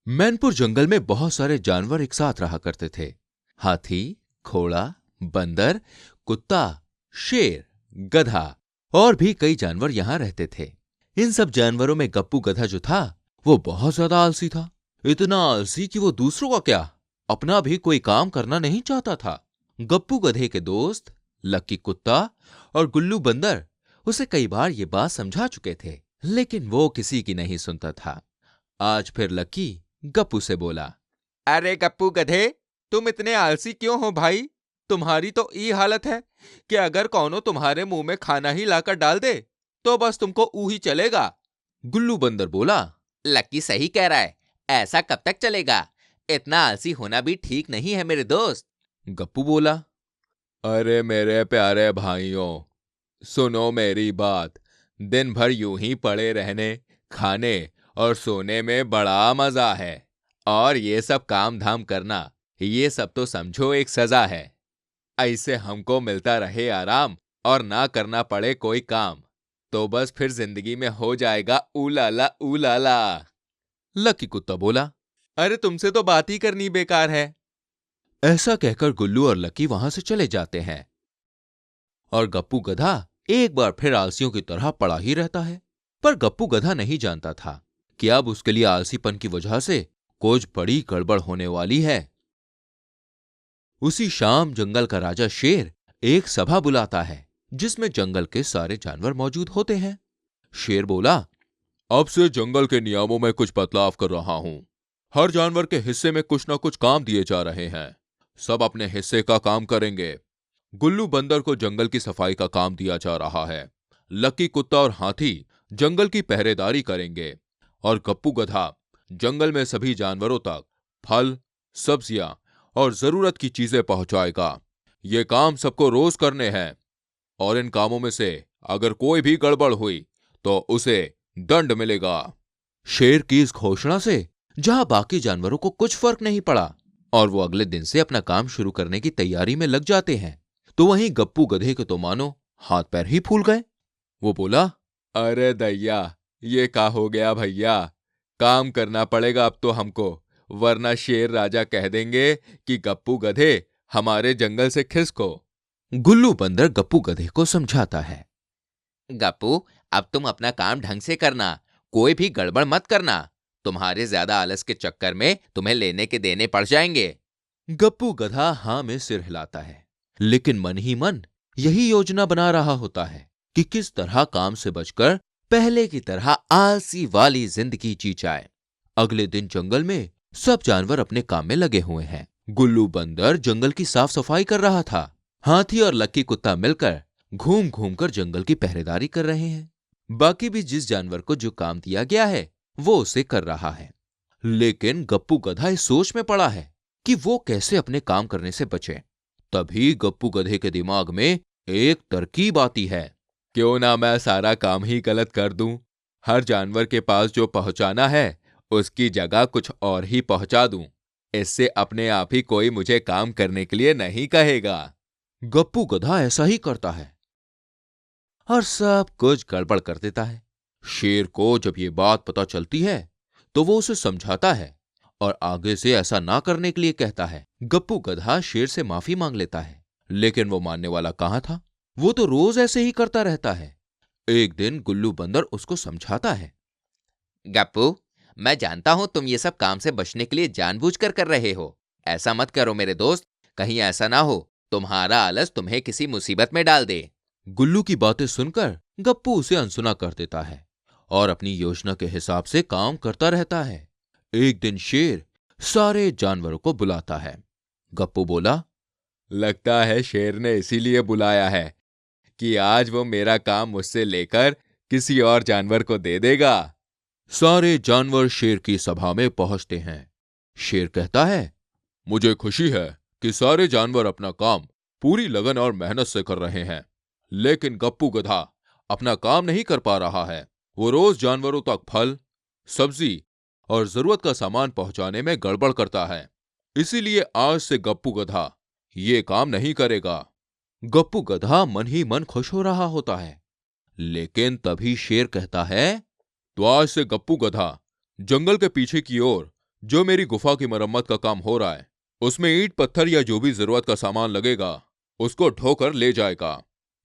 मैनपुर जंगल में बहुत सारे जानवर एक साथ रहा करते थे। हाथी, घोड़ा, बंदर, कुत्ता, शेर, गधा और भी कई जानवर यहां रहते थे। इन सब जानवरों में गप्पू गधा जो था वो बहुत ज्यादा आलसी था। इतना आलसी कि वो दूसरों का क्या, अपना भी कोई काम करना नहीं चाहता था। गप्पू गधे के दोस्त लक्की कुत्ता और गुल्लू बंदर उसे कई बार ये बात समझा चुके थे, लेकिन वो किसी की नहीं सुनता था। आज फिर लक्की गप्पू से बोला, अरे गप्पू गधे, तुम इतने आलसी क्यों हो भाई? तुम्हारी तो ई हालत है कि अगर कौनो तुम्हारे मुंह में खाना ही लाकर डाल दे तो बस तुमको ऊ ही चलेगा। गुल्लू बंदर बोला, लकी सही कह रहा है, ऐसा कब तक चलेगा? इतना आलसी होना भी ठीक नहीं है मेरे दोस्त। गप्पू बोला, अरे मेरे प्यारे भाइयों, सुनो मेरी बात। दिन भर यूं ही पड़े रहने, खाने और सोने में बड़ा मजा है। और ये सब काम धाम करना, ये सब तो समझो एक सजा है। ऐसे हमको मिलता रहे आराम और ना करना पड़े कोई काम, तो बस फिर जिंदगी में हो जाएगा ऊलाला ऊलाला। लक्की कुत्ता बोला। अरे तुमसे तो बात ही करनी बेकार है। ऐसा कहकर गुल्लू और लक्की वहां से चले जाते हैं और गप्पू गधा एक बार फिर आलसियों की तरह पड़ा ही रहता है। पर गप्पू गधा नहीं जानता था कि अब उसके लिए आलसीपन की वजह से कुछ बड़ी गड़बड़ होने वाली है। उसी शाम जंगल का राजा शेर एक सभा बुलाता है जिसमें जंगल के सारे जानवर मौजूद होते हैं। शेर बोला, अब से जंगल के नियमों में कुछ बदलाव कर रहा हूं। हर जानवर के हिस्से में कुछ ना कुछ काम दिए जा रहे हैं। सब अपने हिस्से का काम करेंगे। गुल्लू बंदर को जंगल की सफाई का काम दिया जा रहा है। लक्की कुत्ता और हाथी जंगल की पहरेदारी करेंगे और गप्पू गधा जंगल में सभी जानवरों तक फल, सब्जियां और जरूरत की चीजें पहुंचाएगा। ये काम सबको रोज करने हैं और इन कामों में से अगर कोई भी गड़बड़ हुई तो उसे दंड मिलेगा। शेर की इस घोषणा से जहां बाकी जानवरों को कुछ फर्क नहीं पड़ा और वो अगले दिन से अपना काम शुरू करने की तैयारी में लग जाते हैं, तो वहीं गप्पू गधे के तो मानो हाथ पैर ही फूल गए। वो बोला, अरे दैया, ये का हो गया भैया? काम करना पड़ेगा अब तो हमको, वरना शेर राजा कह देंगे कि गप्पू गधे हमारे जंगल से खिसको। गुल्लू बंदर गप्पू गधे को समझाता है। गप्पू, अब तुम अपना काम ढंग से करना, कोई भी गड़बड़ मत करना। तुम्हारे ज्यादा आलस के चक्कर में तुम्हें लेने के देने पड़ जाएंगे। गप्पू गधा हां में सिर हिलाता है, लेकिन मन ही मन यही योजना बना रहा होता है कि किस तरह काम से बचकर पहले की तरह आलसी वाली जिंदगी जी जाए। अगले दिन जंगल में सब जानवर अपने काम में लगे हुए हैं। गुल्लू बंदर जंगल की साफ सफाई कर रहा था। हाथी और लक्की कुत्ता मिलकर घूम घूम कर जंगल की पहरेदारी कर रहे हैं। बाकी भी जिस जानवर को जो काम दिया गया है वो उसे कर रहा है। लेकिन गप्पू गधा इस सोच में पड़ा है कि वो कैसे अपने काम करने से बचे। तभी गप्पू गधे के दिमाग में एक तरकीब आती है। क्यों ना मैं सारा काम ही गलत कर दूं? हर जानवर के पास जो पहुंचाना है उसकी जगह कुछ और ही पहुंचा दूं। इससे अपने आप ही कोई मुझे काम करने के लिए नहीं कहेगा। गप्पू गधा ऐसा ही करता है और सब कुछ गड़बड़ कर देता है। शेर को जब ये बात पता चलती है तो वो उसे समझाता है और आगे से ऐसा ना करने के लिए कहता है। गप्पू गधा शेर से माफी मांग लेता है, लेकिन वो मानने वाला कहां था। वो तो रोज ऐसे ही करता रहता है। एक दिन गुल्लू बंदर उसको समझाता है। गप्पू, मैं जानता हूं तुम ये सब काम से बचने के लिए जानबूझकर कर रहे हो। ऐसा मत करो मेरे दोस्त, कहीं ऐसा ना हो तुम्हारा आलस तुम्हें किसी मुसीबत में डाल दे। गुल्लू की बातें सुनकर गप्पू उसे अनसुना कर देता है और अपनी योजना के हिसाब से काम करता रहता है। एक दिन शेर सारे जानवरों को बुलाता है। गप्पू बोला, लगता है शेर ने इसीलिए बुलाया है कि आज वो मेरा काम मुझसे लेकर किसी और जानवर को दे देगा। सारे जानवर शेर की सभा में पहुंचते हैं। शेर कहता है, मुझे खुशी है कि सारे जानवर अपना काम पूरी लगन और मेहनत से कर रहे हैं, लेकिन गप्पू गधा अपना काम नहीं कर पा रहा है। वो रोज जानवरों तक फल, सब्जी और जरूरत का सामान पहुंचाने में गड़बड़ करता है। इसीलिए आज से गप्पू गधा ये काम नहीं करेगा। गप्पू गधा मन ही मन खुश हो रहा होता है, लेकिन तभी शेर कहता है, तो आज से गप्पू गधा जंगल के पीछे की ओर जो मेरी गुफा की मरम्मत का काम हो रहा है उसमें ईंट पत्थर या जो भी जरूरत का सामान लगेगा उसको ढोकर ले जाएगा।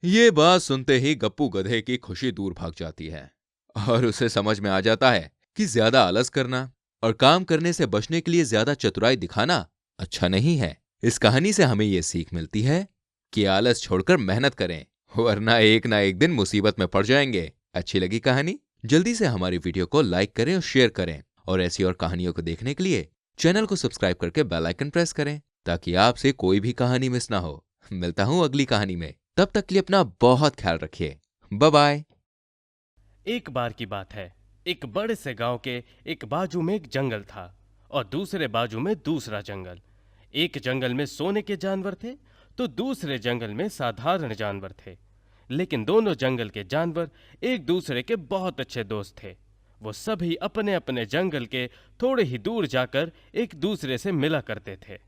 ये बात सुनते ही गप्पू गधे की खुशी दूर भाग जाती है और उसे समझ में आ जाता है कि ज्यादा आलस करना और काम करने से बचने के लिए ज्यादा चतुराई दिखाना अच्छा नहीं है। इस कहानी से हमें ये सीख मिलती है कि आलस छोड़कर मेहनत करें, वरना एक ना एक दिन मुसीबत में पड़ जाएंगे। अच्छी लगी कहानी? जल्दी से हमारी वीडियो को लाइक करें और शेयर करें और ऐसी और कहानियों को देखने के लिए चैनल को सब्सक्राइब करके बेल आइकन प्रेस करें ताकि आपसे कोई भी कहानी मिस ना हो। मिलता हूं अगली कहानी में, तब तक के लिए अपना बहुत ख्याल रखिए। Bye bye. एक बार की बात है, एक बड़े से गांव के एक बाजू में एक जंगल था और दूसरे बाजू में दूसरा जंगल। एक जंगल में सोने के जानवर थे तो दूसरे जंगल में साधारण जानवर थे। लेकिन दोनों जंगल के जानवर एक दूसरे के बहुत अच्छे दोस्त थे। वो सभी अपने अपने जंगल के थोड़े ही दूर जाकर एक दूसरे से मिला करते थे।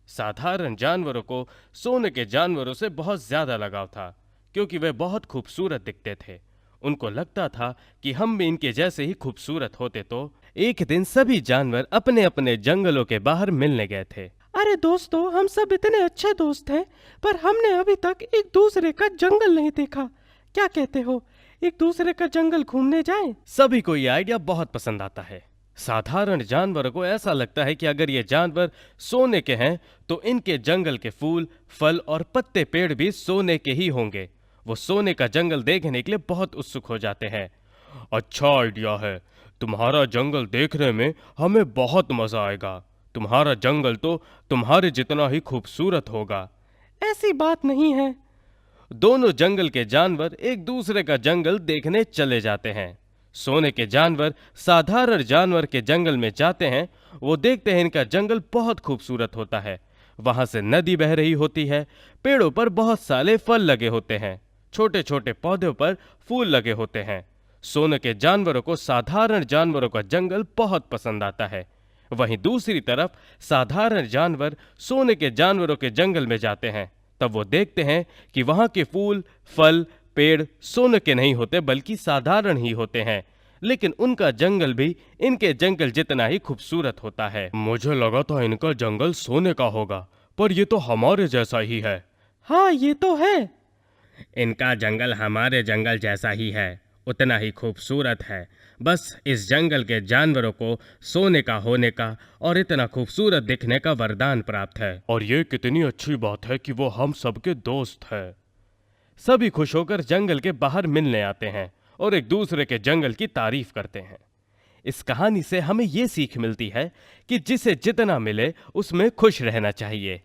साधारण जानवरों को सोने के जानवरों से बहुत ज्यादा लगाव था क्योंकि वे बहुत खूबसूरत दिखते थे। उनको लगता था कि हम भी इनके जैसे ही खूबसूरत होते तो। एक दिन सभी जानवर अपने अपने जंगलों के बाहर मिलने गए थे। अरे दोस्तों, हम सब इतने अच्छे दोस्त हैं, पर हमने अभी तक एक दूसरे का जंगल नहीं देखा। क्या कहते हो, एक दूसरे का जंगल घूमने जाएं? सभी को ये आइडिया बहुत पसंद आता है। साधारण जानवरों को ऐसा लगता है कि अगर ये जानवर सोने के हैं तो इनके जंगल के फूल, फल और पत्ते पेड़ भी सोने के ही होंगे। वो सोने का जंगल देखने के लिए बहुत उत्सुक हो जाते हैं। अच्छा आइडिया है, तुम्हारा जंगल देखने में हमें बहुत मजा आएगा। तुम्हारा जंगल तो तुम्हारे जितना ही खूबसूरत होगा। ऐसी बात नहीं है। दोनों जंगल के जानवर एक दूसरे का जंगल देखने चले जाते हैं। सोने के जानवर साधारण जानवर के जंगल में जाते हैं। वो देखते हैं इनका जंगल बहुत खूबसूरत होता है। वहां से नदी बह रही होती है, पेड़ों पर बहुत सारे फल लगे होते हैं, छोटे छोटे पौधों पर फूल लगे होते हैं। सोने के जानवरों को साधारण जानवरों का जंगल बहुत पसंद आता है। वहीं दूसरी तरफ साधारण जानवर सोने के जानवरों के जंगल में जाते हैं। तब वो देखते हैं कि वहां के फूल, फल, पेड़ सोने के नहीं होते बल्कि साधारण ही होते हैं। लेकिन उनका जंगल भी इनके जंगल जितना ही खूबसूरत होता है। मुझे लगा था इनका जंगल सोने का होगा, पर ये तो हमारे जैसा ही है। हाँ, ये तो है। इनका जंगल हमारे जंगल जैसा ही है, उतना ही खूबसूरत है। बस इस जंगल के जानवरों को सोने का होने का और इतना खूबसूरत दिखने का वरदान प्राप्त है। और ये कितनी अच्छी बात है कि वो हम सबके दोस्त है। सभी खुश होकर जंगल के बाहर मिलने आते हैं और एक दूसरे के जंगल की तारीफ करते हैं। इस कहानी से हमें ये सीख मिलती है कि जिसे जितना मिले उसमें खुश रहना चाहिए।